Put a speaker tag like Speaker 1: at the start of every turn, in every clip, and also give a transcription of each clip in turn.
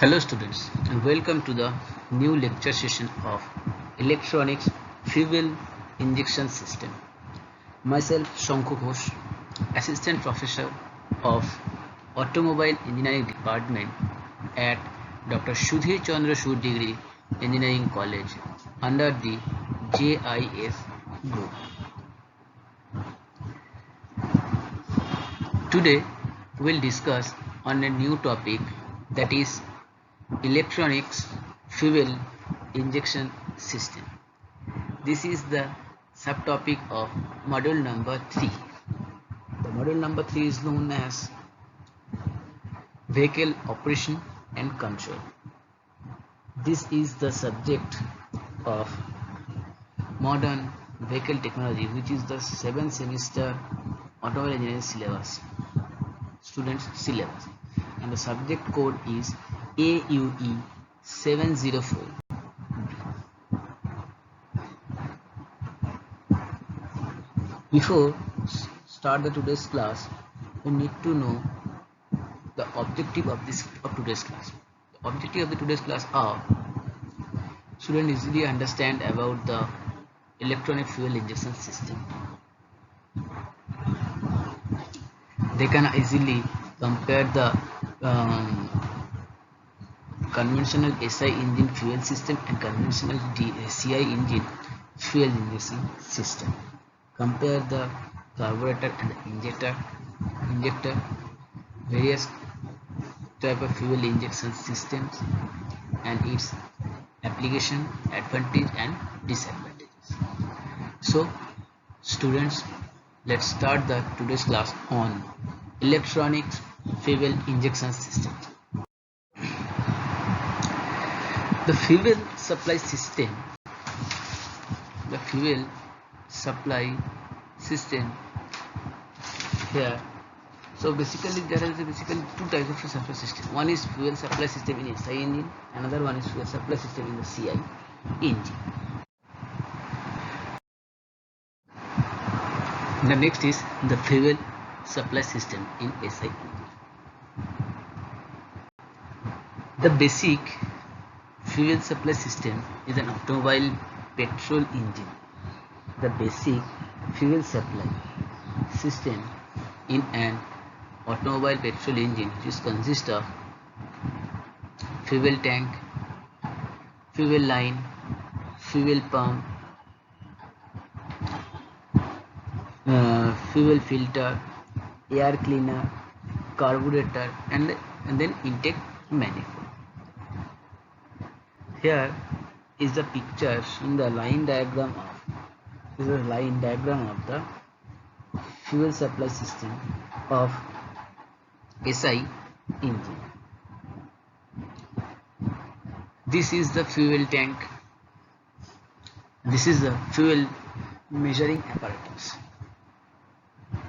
Speaker 1: Hello students and welcome to the new lecture session of Electronics Fuel Injection System. Myself Shankhu Ghosh, Assistant Professor of Automobile Engineering Department at Dr. Sudhir Chandra Sur Degree Engineering College under the JIS group. Today we'll discuss on a new topic, that is electronics fuel injection system. This is the subtopic of module number 3. The module number 3 is known as vehicle operation and control. This is the subject of modern vehicle technology, which is the 7th semester automobile engineering syllabus, students syllabus, and the subject code is AUE 704. Before start the today's class, we need to know the objective of today's class. The objective of the today's class are students easily understand about the electronic fuel injection system. They can easily compare the conventional SI engine fuel system and conventional CI engine fuel injection system. Compare the carburetor and the injector, various type of fuel injection systems and its application, advantage and disadvantages. So students, let's start the today's class on electronics fuel injection system. The fuel supply system here. So basically there is two types of supply system. One is fuel supply system in SI engine, another one is fuel supply system in the CI engine. The next is the fuel supply system in SI engine. The basic fuel supply system is an automobile petrol engine. The basic fuel supply system in an automobile petrol engine, which consists of fuel tank, fuel line, fuel pump, fuel filter, air cleaner, carburetor, and then intake manifold. Here is the picture in the line diagram of the fuel supply system of SI engine. This is the fuel tank. This is the fuel measuring apparatus.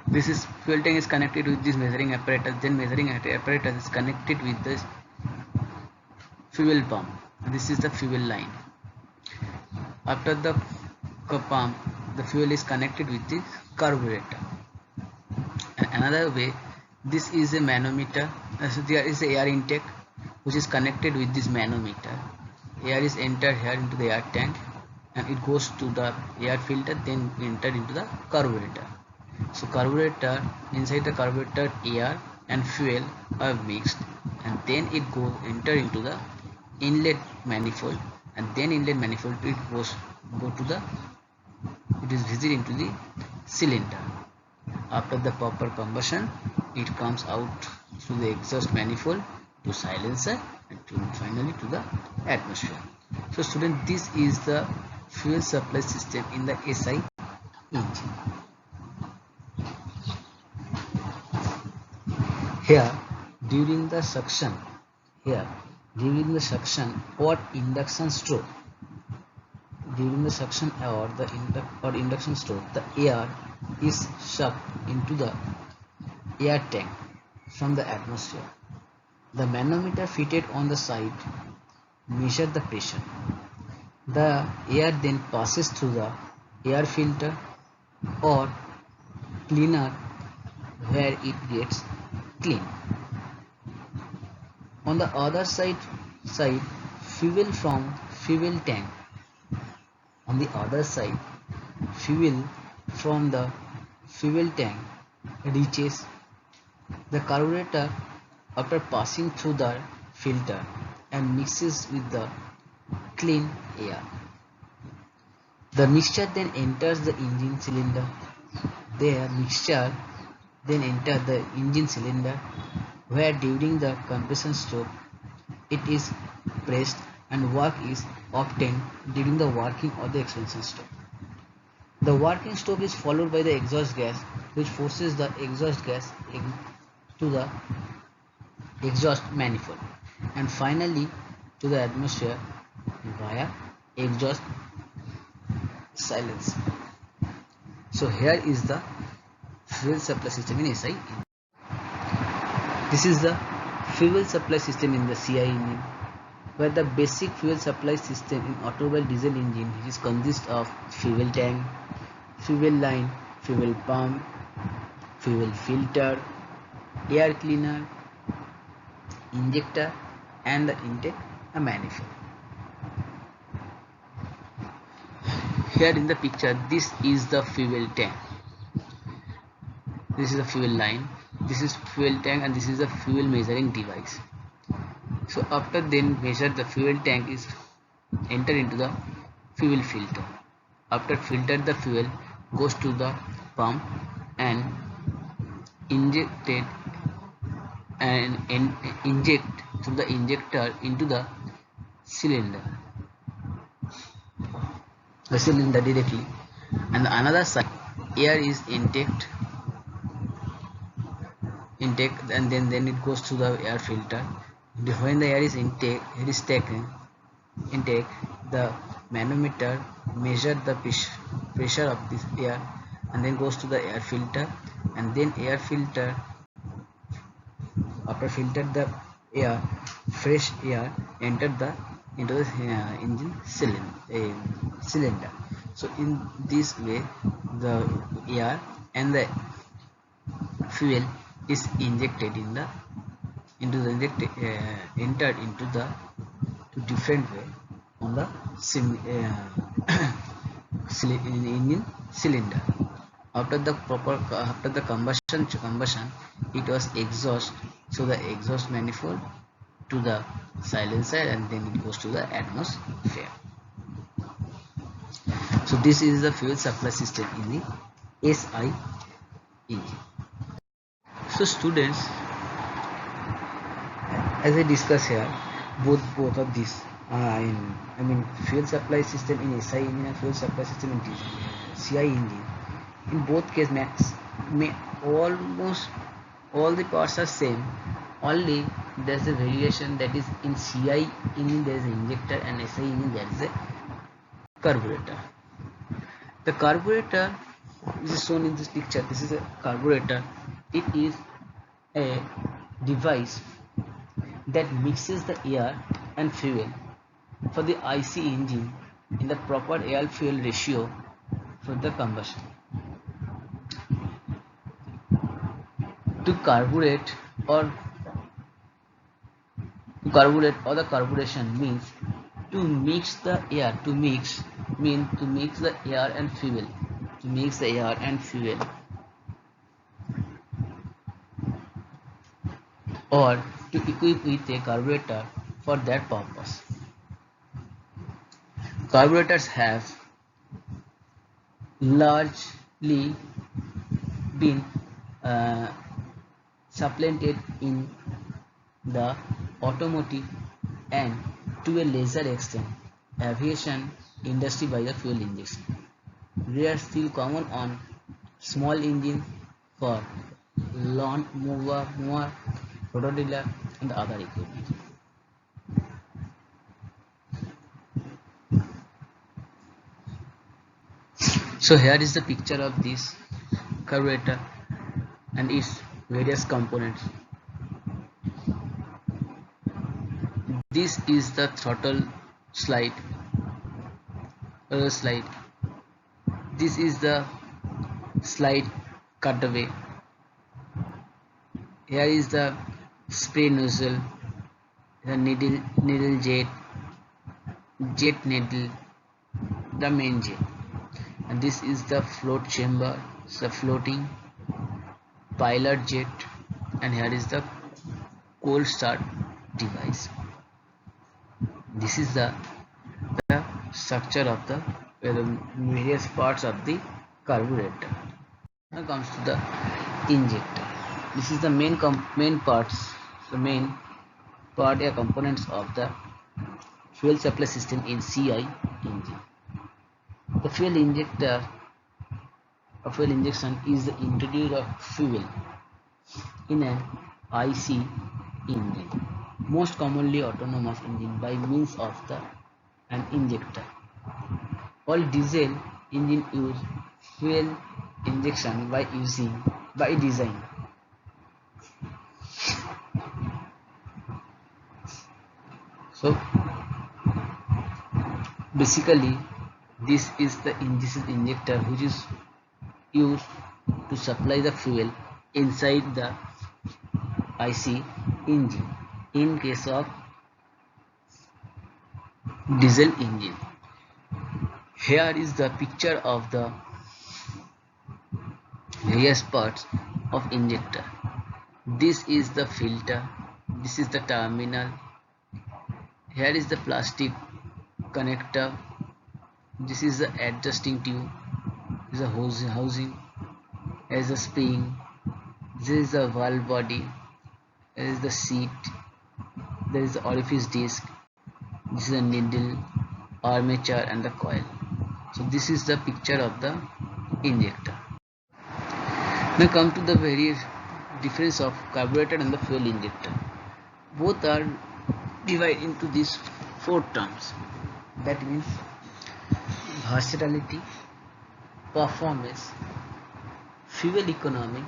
Speaker 1: This is fuel tank is connected with this measuring apparatus. Then measuring apparatus is connected with this fuel pump. This is the fuel line. After the pump, the fuel is connected with the carburetor. And another way, this is a manometer. So there is a air intake which is connected with this manometer. Air is entered here into the air tank and it goes to the air filter, then entered into the carburetor. So carburetor, inside the carburetor, air and fuel are mixed, and then it goes enter into the inlet manifold, and then inlet manifold it is visited into the cylinder. After the proper combustion, it comes out through the exhaust manifold to silencer and finally to the atmosphere. So student, this is the fuel supply system in the SI engine. Here during the suction or induction stroke, the air is sucked into the air tank from the atmosphere. The manometer fitted on the side measures the pressure. The air then passes through the air filter or cleaner where it gets clean. On the other side side fuel from fuel tank. On the other side, fuel from the fuel tank reaches the carburetor after passing through the filter and mixes with the clean air. The mixture then enters the engine cylinder. The mixture then enters the engine cylinder, where during the compression stroke it is pressed and work is obtained during the working of the expansion stroke. The working stroke is followed by the exhaust gas, which forces the exhaust gas into the exhaust manifold and finally to the atmosphere via exhaust silence. So here is the fuel supply system in SI. This is the fuel supply system in the CI engine, where the basic fuel supply system in automobile diesel engine is consist of fuel tank, fuel line, fuel pump, fuel filter, air cleaner, injector and the intake manifold. Here in the picture, this is the fuel tank, this is the fuel line, this is fuel tank, and this is the fuel measuring device. So after then measure, the fuel tank is enter into the fuel filter. After filtered, the fuel goes to the pump and injected and inject through the injector into the cylinder directly, and the another side air is intake and then it goes to the air filter. When the air is taken intake, the manometer measure the pressure of this air and then goes to the air filter, and then air filter after filtered the air, fresh air entered into the engine cylinder. So in this way the air and the fuel is injected entered into the different way on the engine cylinder. After the combustion it was exhaust, so the exhaust manifold to the silencer and then it goes to the atmosphere. So this is the fuel supply system in the SI engine. So students, as I discuss here, both of these I mean fuel supply system in SI engine and fuel supply system in CI engine, in both cases almost all the parts are same, only there is a variation, that is in CI engine there is an injector and SI engine there is a carburetor. The carburetor is shown in this picture. This is a carburetor. It is a device that mixes the air and fuel for the IC engine in the proper air fuel ratio for the combustion. To carburate or the carburation means to mix the air, to mix the air and fuel, or to equip with a carburetor for that purpose. Carburetors have largely been supplanted in the automotive and to a lesser extent aviation industry by the fuel injection. They are still common on small engines for lawn mower, rototiller and other equipment. So here is the picture of this carburetor and its various components. This is the throttle slide. This is the slide cutaway. Here is the spray nozzle. the needle jet, jet needle, the main jet, and this is the float chamber, the floating pilot jet, and here is the cold start device. This is the structure of the various parts of the carburetor. Now comes to the injector. This is the main parts, the main part or components of the fuel supply system in CI engine. The fuel injector or fuel injection is the introduction of fuel in an IC engine, most commonly autonomous engine, by means of an injector. All diesel engine use fuel injection by design. So basically this is injector which is used to supply the fuel inside the IC engine in case of diesel engine. Here is the picture of the various parts of injector. This is the filter, this is the terminal, here is the plastic connector, this is the adjusting tube, this is the housing, here is the spring, this is the valve body, here is the seat, there is the orifice disc, this is the needle, armature and the coil. So this is the picture of the injector. Now come to the various difference of carburetor and the fuel injector. Both are divided into these four terms. That means versatility, performance, fuel economy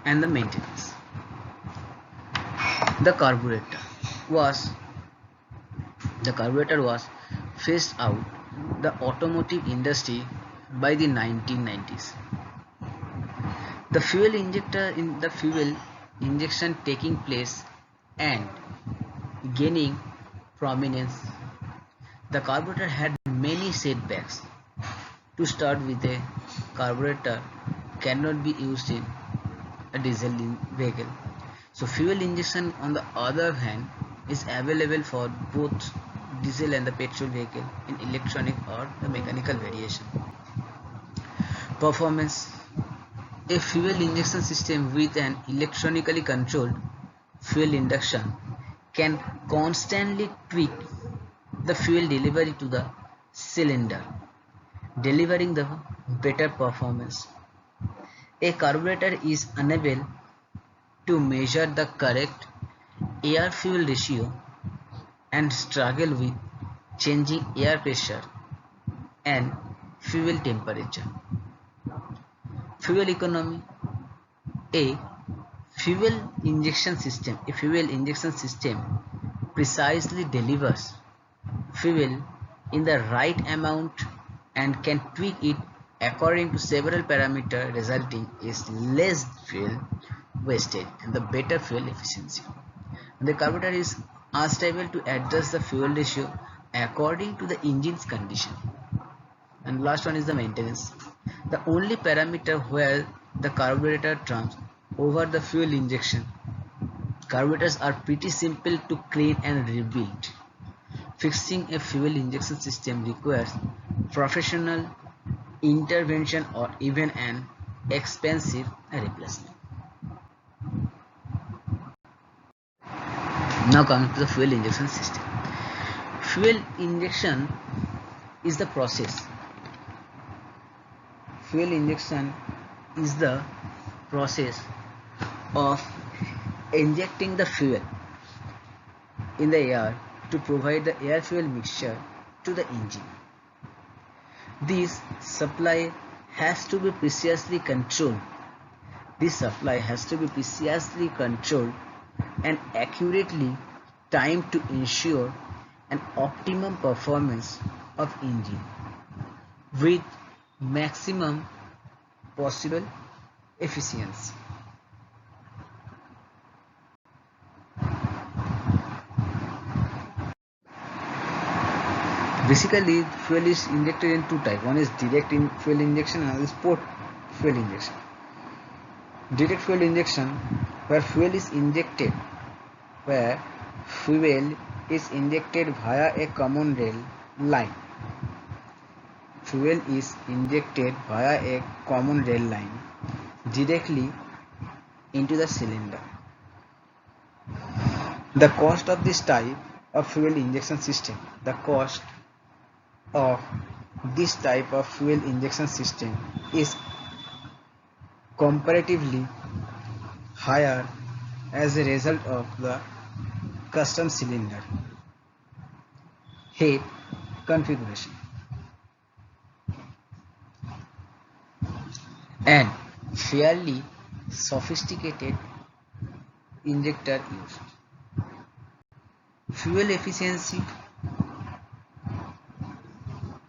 Speaker 1: and the maintenance. The carburetor was phased out the automotive industry by the 1990s. The fuel injection taking place and gaining prominence. The carburetor had many setbacks. To start with, a carburetor cannot be used in a diesel vehicle. So fuel injection on the other hand is available for both diesel and the petrol vehicle in electronic or the mechanical variation. Performance. A fuel injection system with an electronically controlled fuel induction can constantly tweak the fuel delivery to the cylinder, delivering the better performance. A carburetor is unable to measure the correct air-fuel ratio and struggle with changing air pressure and fuel temperature. Fuel economy. A fuel injection system precisely delivers fuel in the right amount and can tweak it according to several parameters, resulting in less fuel wastage and the better fuel efficiency. The carburetor is unstable to adjust the fuel ratio according to the engine's condition. And last one is the maintenance. The only parameter where the carburetor trumps over the fuel injection. Carburetors are pretty simple to clean and rebuild. Fixing a fuel injection system requires professional intervention or even an expensive replacement. Now coming to the fuel injection system. Fuel injection is the process. Fuel injection is the process of injecting the fuel in the air to provide the air-fuel mixture to the engine. This supply has to be precisely controlled. And accurately timed to ensure an optimum performance of engine with maximum possible efficiency. Basically, fuel is injected in two types. One is direct fuel injection and another is port fuel injection. Direct fuel injection, where fuel is injected via a common rail line. Fuel is injected via a common rail line directly into the cylinder. The cost of this type of fuel injection system is comparatively higher as a result of the custom cylinder head configuration and fairly sophisticated injector used. Fuel efficiency,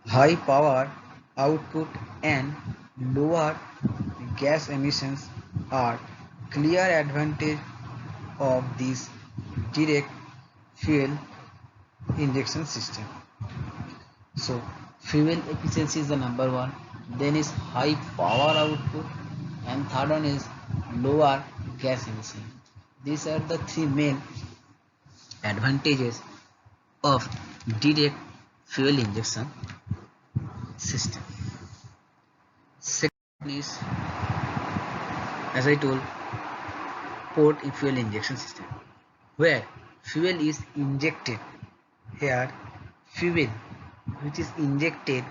Speaker 1: high power output and lower gas emissions are clear advantage of this direct fuel injection system. So fuel efficiency is the number one, then is high power output, and third one is lower gas emission. These are the three main advantages of direct fuel injection system. Second is, as I told, port fuel injection system, where fuel is injected. Here fuel which is injected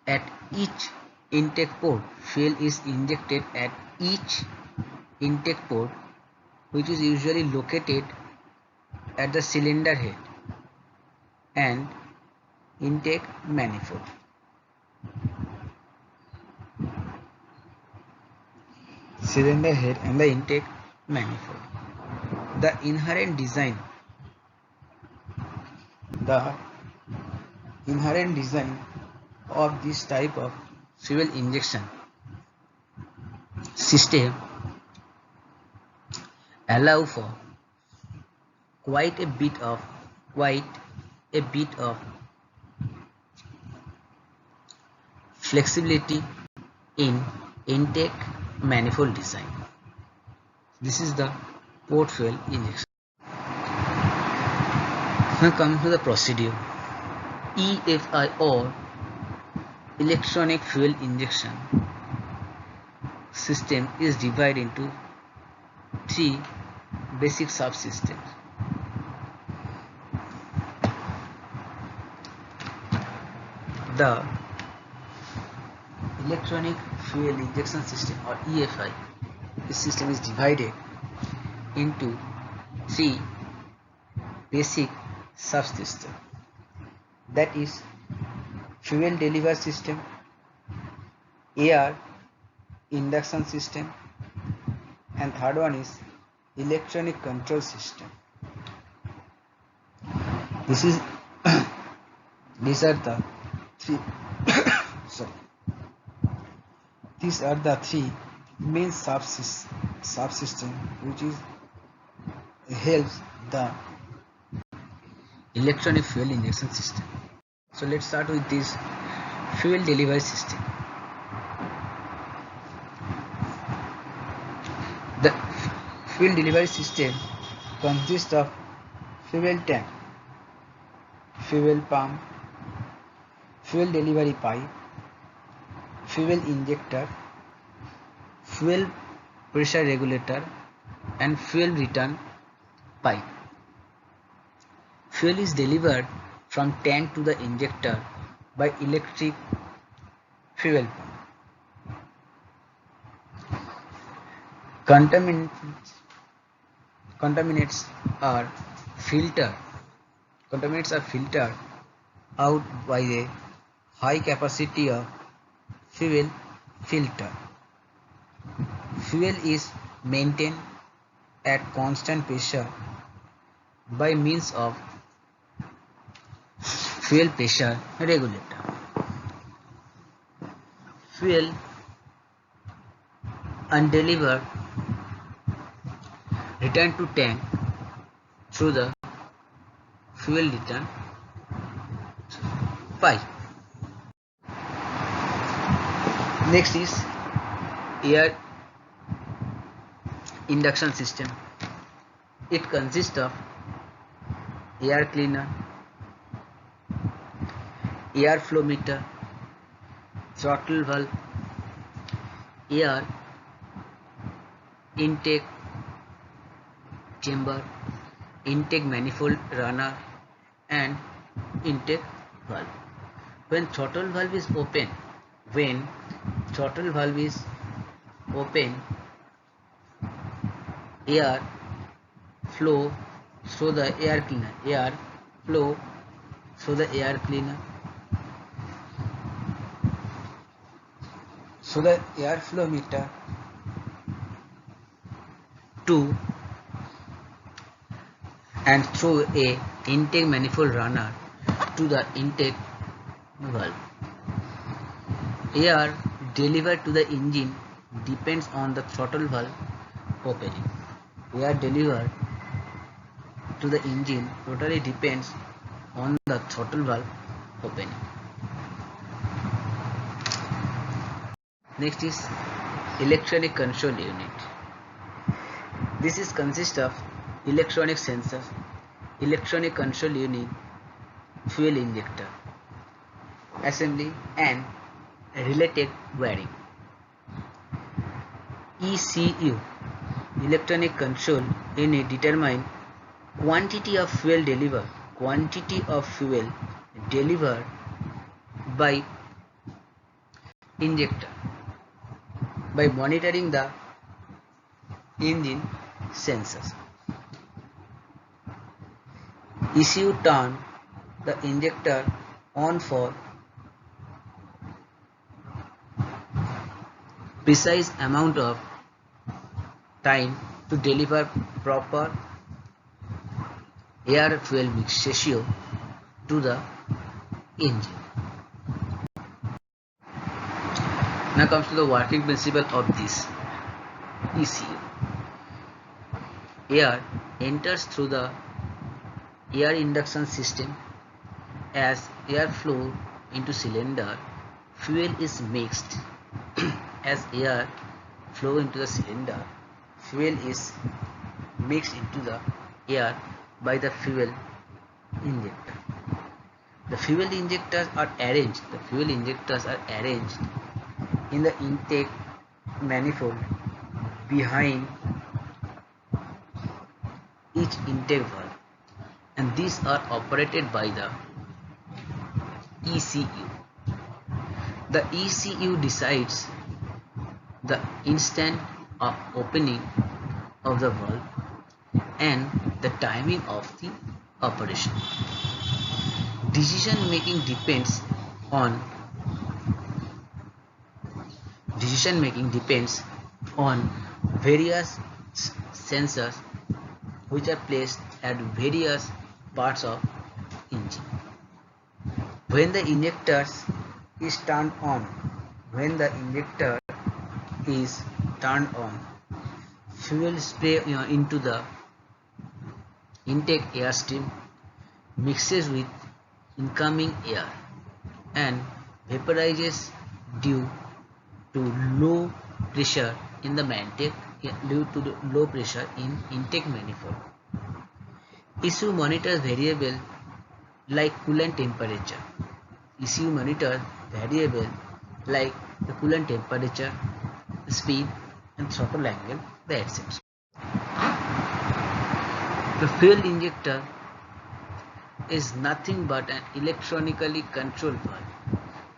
Speaker 1: at each intake port. Fuel is injected at each intake port, which is usually located at the cylinder head and intake manifold. Cylinder head and the intake manifold. The inherent design of this type of fuel injection system allow for quite a bit of flexibility in intake manifold design. This is the port fuel injection. Now come to the procedure. EFI or electronic fuel injection system is divided into three basic subsystems. The electronic fuel injection system or EFI, this system is divided into three basic subsystems, that is fuel delivery system, air induction system, and third one is electronic control system. These are the three main subsystem which helps the electronic fuel injection system. So let's start with this fuel delivery system. The fuel delivery system consists of fuel tank, fuel pump, fuel delivery pipe, fuel injector, fuel pressure regulator, and fuel return pipe. Fuel is delivered from tank to the injector by electric fuel pump. Contaminants are filtered out by a high capacity of fuel filter. Fuel is maintained at constant pressure by means of fuel pressure regulator. Fuel undelivered return to tank through the fuel return pi. Next is air induction system. It consists of air cleaner, air flow meter, throttle valve, air intake chamber, intake manifold runner, and intake valve. When throttle valve is open, air flow through the air cleaner, so the airflow meter to and through a intake manifold runner to the intake valve. Air delivered to the engine depends on the throttle valve opening. Air delivered to the engine totally depends on the throttle valve opening. Next is electronic control unit. This is consists of electronic sensors, electronic control unit, fuel injector, assembly and related wiring. ECU, electronic control unit, determine quantity of fuel delivered by injector by monitoring the engine sensors. ECU turn the injector on for precise amount of time to deliver proper air fuel mix ratio to the engine. Now comes to the working principle of this ECU. Air enters through the air induction system. As air flow into cylinder, fuel is mixed. As air flow into the cylinder, fuel is mixed into the air by the fuel injector. The fuel injectors are arranged in the intake manifold behind each intake valve, and these are operated by the ECU. The ECU decides the instant of opening of the valve and the timing of the operation. Decision making depends on various sensors which are placed at various parts of engine. When the injector is turned on, fuel spray into the intake airstream, mixes with incoming air and vaporizes due to low pressure in the intake manifold. ECU monitors variable like coolant temperature. Speed and throttle angle, etc. The fuel injector is nothing but an electronically controlled valve.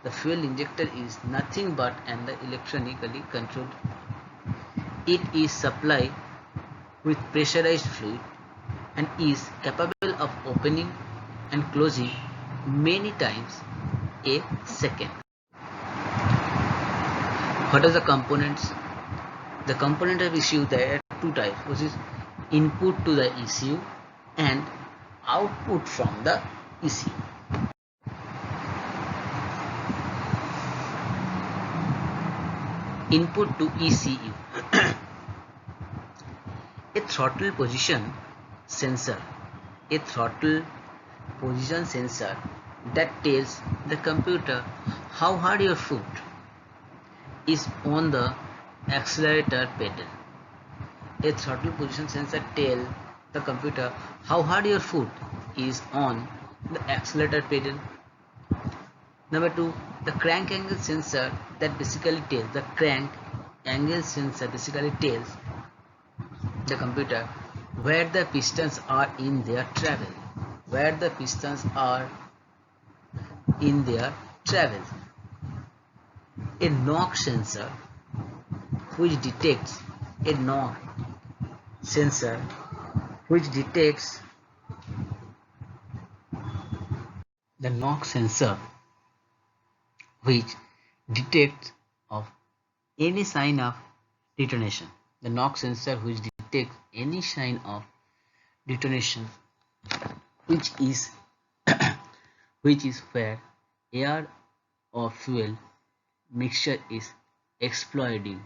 Speaker 1: The fuel injector is nothing but an electronically controlled valve. It is supplied with pressurized fluid and is capable of opening and closing many times a second. What are the components? The component of ECU, there are two types, which is input to the ECU and output from the ECU. Input to ECU. A throttle position sensor that tells the computer how hard your foot is on the accelerator pedal. A throttle position sensor tells the computer how hard your foot is on the accelerator pedal. Number 2, the crank angle sensor that basically tells the computer where the pistons are in their travel. Where the pistons are in their travel. A knock sensor which detects a knock sensor which detects the knock sensor which detects of any sign of detonation. The knock sensor which detects any sign of detonation, which is where air or fuel mixture is exploding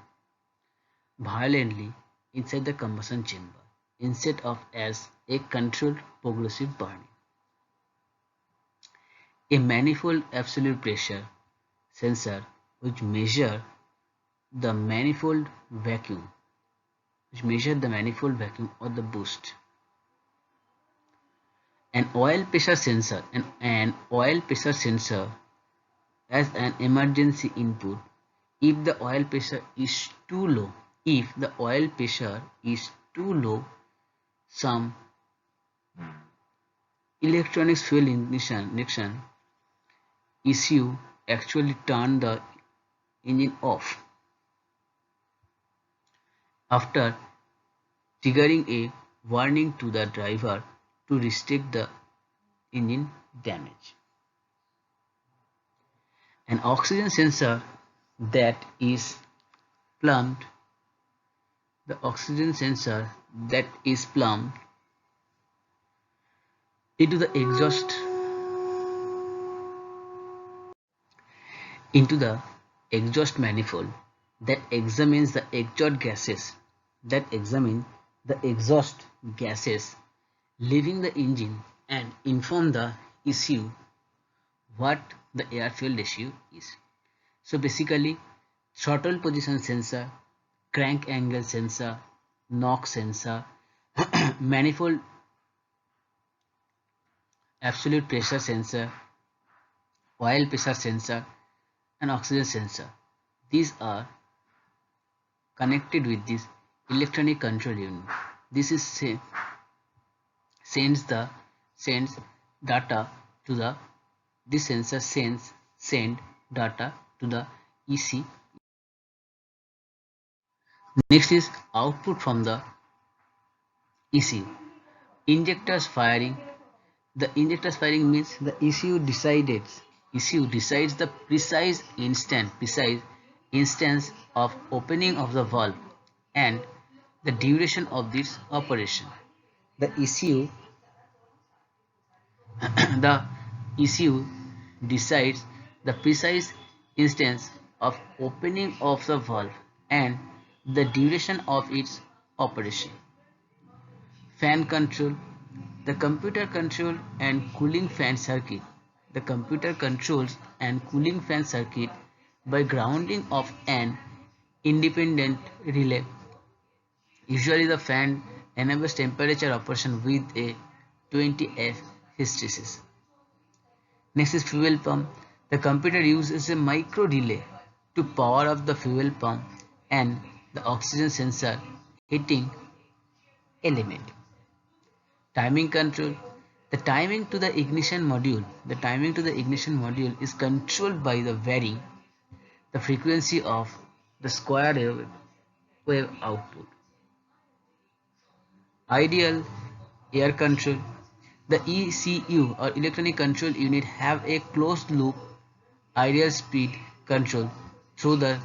Speaker 1: violently inside the combustion chamber instead of as a controlled progressive burning. A manifold absolute pressure sensor which measures the manifold vacuum or the boost. An oil pressure sensor as an emergency input if the oil pressure is too low. Some electronics fuel injection issue actually turn the engine off after triggering a warning to the driver to restrict the engine damage. An oxygen sensor that is plumbed into the exhaust manifold that examines the exhaust gases leaving the engine and inform the issue what the air fuel ratio is. So basically, throttle position sensor, crank angle sensor, knock sensor, manifold absolute pressure sensor, oil pressure sensor, and oxygen sensor. These are connected with this electronic control unit. This is sends data to the this sensor send data to the EC. Next is output from the ECU. Injectors firing. The injectors firing means the ECU decides the precise instance of opening of the valve and the duration of this operation. The ECU the ECU decides the precise instance of opening of the valve and the duration of its operation. Fan control. The computer control and cooling fan circuit. The computer controls and cooling fan circuit by grounding of an independent relay. Usually the fan enables temperature operation with a 20F hysteresis. Next is fuel pump. The computer uses a micro relay to power up the fuel pump and the oxygen sensor heating element. Timing control. The timing to the ignition module is controlled by the varying the frequency of the square wave output. Ideal air control. The ECU or electronic control unit have a closed loop ideal speed control through the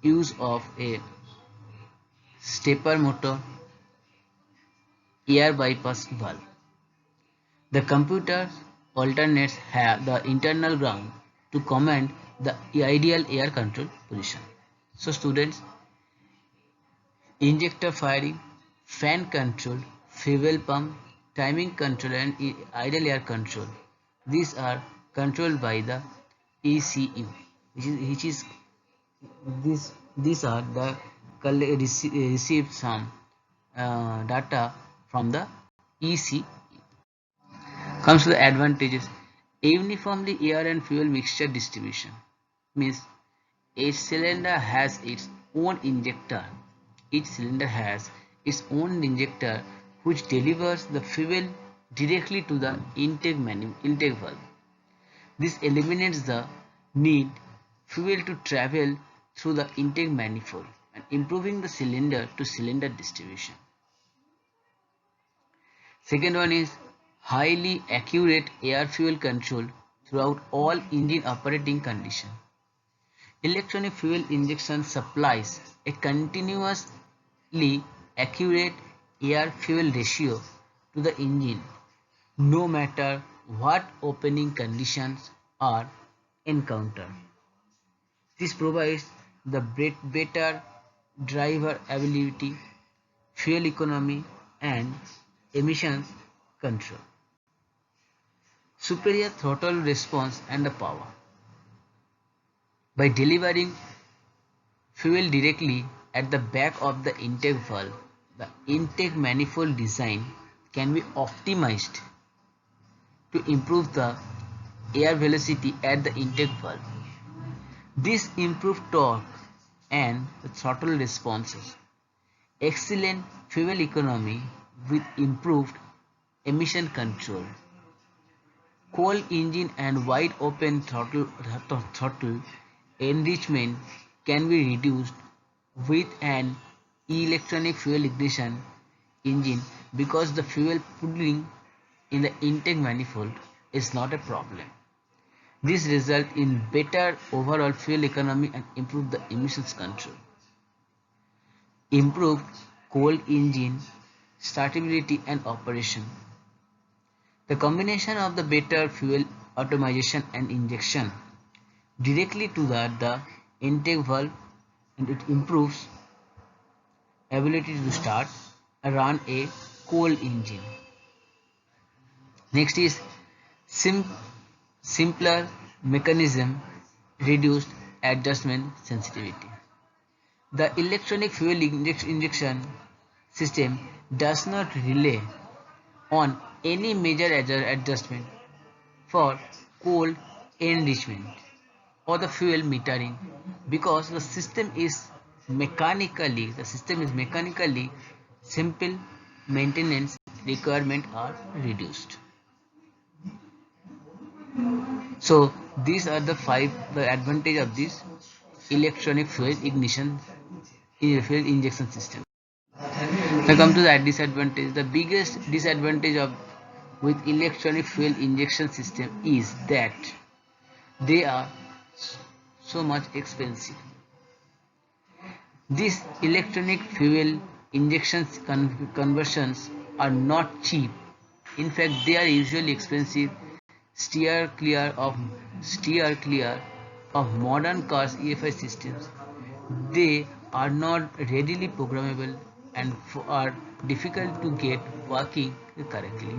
Speaker 1: use of a stepper motor air bypass valve. The computer alternates have the internal ground to command the ideal air control position. So students, injector firing, fan control, fuel pump, timing control and ideal air control. These are controlled by the ECU, which is these are the received some data from the ECU. Comes to the advantages. Uniformly air and fuel mixture distribution means each cylinder has its own injector. Each cylinder has its own injector which delivers the fuel directly to the intake valve. This eliminates the need fuel to travel through the intake manifold and improving the cylinder to cylinder distribution. Second one is highly accurate air fuel control throughout all engine operating conditions. Electronic fuel injection supplies a continuously accurate air fuel ratio to the engine no matter what opening conditions are encountered. This provides the better driver ability, fuel economy and emissions control. Superior throttle response and the power. By delivering fuel directly at the back of the intake valve, the intake manifold design can be optimized to improve the air velocity at the intake valve. This improved torque and the throttle responses. Excellent fuel economy with improved emission control. Coal engine and wide open throttle enrichment can be reduced with an electronic fuel ignition engine because the fuel pooling in the intake manifold is not a problem. This results in better overall fuel economy and improve the emissions control. Improved coal engine startability and operation. The combination of the better fuel automation and injection directly to the intake valve and it improves ability to start and run a coal engine. Next is simpler mechanism, reduced adjustment sensitivity. The electronic fuel injection system does not rely on any major adjustment for coal enrichment or the fuel metering because the system is mechanically simple. Maintenance requirements are reduced. So these are the advantage of this electronic fuel injection system. Now come to the disadvantage. The biggest disadvantage of with electronic fuel injection system is that they are so much expensive. These electronic fuel injection conversions are not cheap. In fact, they are usually expensive. Steer clear of modern cars EFI systems. They are not readily programmable and are difficult to get working correctly.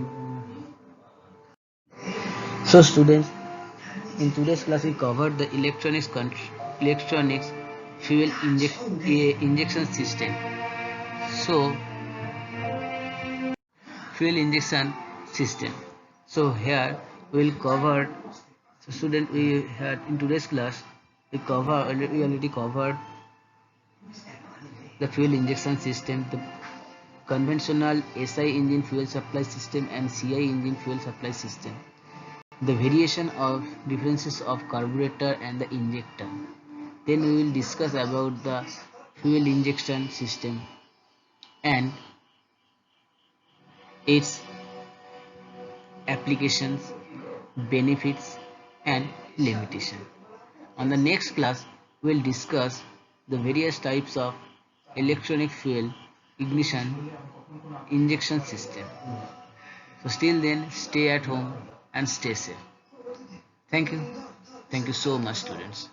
Speaker 1: So students, in today's class we covered the electronics fuel injection system. So fuel injection system. So here we will cover. So student, we had in today's class we already covered the fuel injection system, the conventional SI engine fuel supply system and CI engine fuel supply system, the variation of differences of carburetor and the injector. Then we will discuss about the fuel injection system and its applications, benefits and limitation. On the next class we will discuss the various types of electronic fuel injection system. So till then, stay at home and stay safe. Thank you so much students.